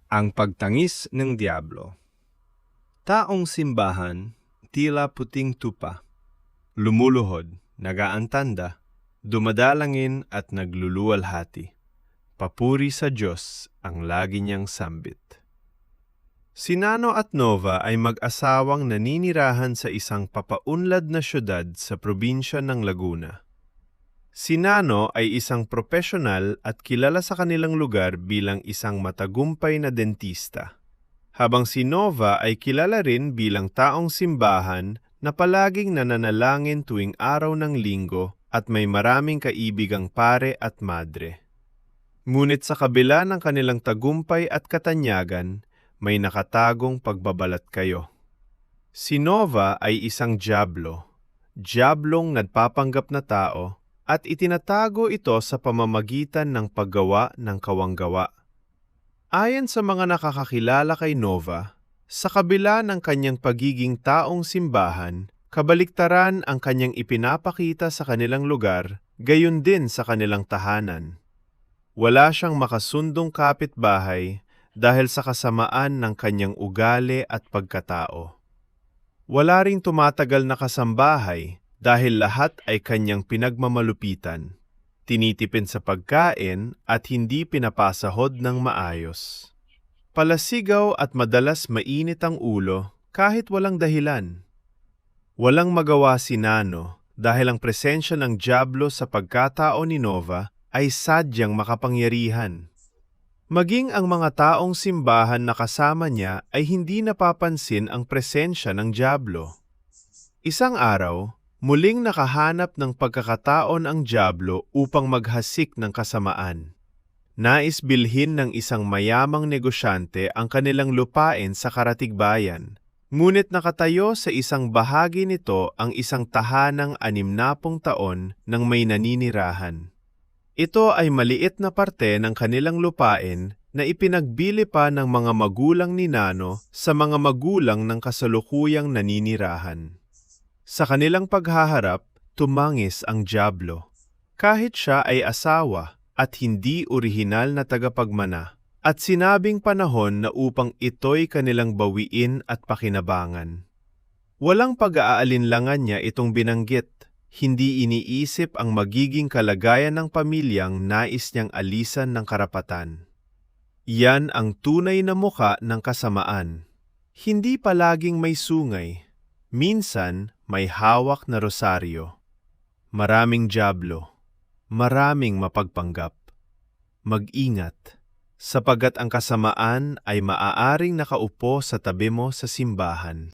Ang pagtangis ng Diablo. Taong simbahan, tila puting tupa, lumuluhod, nagaantanda, dumadalangin at nagluluwalhati. Papuri sa Diyos ang lagi niyang sambit. Si Nano at Nova ay mag-asawang naninirahan sa isang papaunlad na syudad sa probinsya ng Laguna. Si Nano ay isang profesional at kilala sa kanilang lugar bilang isang matagumpay na dentista, habang si Nova ay kilala rin bilang taong simbahan na palaging nananalangin tuwing araw ng linggo at may maraming kaibigang pare at madre. Ngunit sa kabila ng kanilang tagumpay at katanyagan, may nakatagong pagbabalat kayo. Si Nova ay isang diablong nagpapanggap na tao, at itinatago ito sa pamamagitan ng paggawa ng kawanggawa. Ayon sa mga nakakakilala kay Nova, sa kabila ng kanyang pagiging taong simbahan, kabaliktaran ang kanyang ipinapakita sa kanilang lugar, gayon din sa kanilang tahanan. Wala siyang makasundong kapitbahay dahil sa kasamaan ng kanyang ugali at pagkatao. Wala ring tumatagal na kasambahay dahil lahat ay kanyang pinagmamalupitan, tinitipin sa pagkain at hindi pinapasahod ng maayos. Palasigaw at madalas mainit ang ulo kahit walang dahilan. Walang magawa si Nano dahil ang presensya ng Diablo sa pagkatao ni Nova ay sadyang makapangyarihan. Maging ang mga taong simbahan na kasama niya ay hindi napapansin ang presensya ng Diablo. Isang araw, muling nakahanap ng pagkakataon ang Diablo upang maghasik ng kasamaan. Nais bilhin ng isang mayamang negosyante ang kanilang lupain sa Karatigbayan, ngunit nakatayo sa isang bahagi nito ang isang tahanang 60 taon ng may naninirahan. Ito ay maliit na parte ng kanilang lupain na ipinagbili pa ng mga magulang ni Nano sa mga magulang ng kasalukuyang naninirahan. Sa kanilang paghaharap, tumangis ang Diablo. Kahit siya ay asawa at hindi orihinal na tagapagmana, at sinabing panahon na upang ito'y kanilang bawiin at pakinabangan. Walang pag-aalinlangan niya itong binanggit, hindi iniisip ang magiging kalagayan ng pamilyang nais niyang alisan ng karapatan. Yan ang tunay na muka ng kasamaan. Hindi palaging may sungay. Minsan, may hawak na rosaryo. Maraming Diablo. Maraming mapagpanggap. Mag-ingat, sapagat ang kasamaan ay maaaring nakaupo sa tabi mo sa simbahan.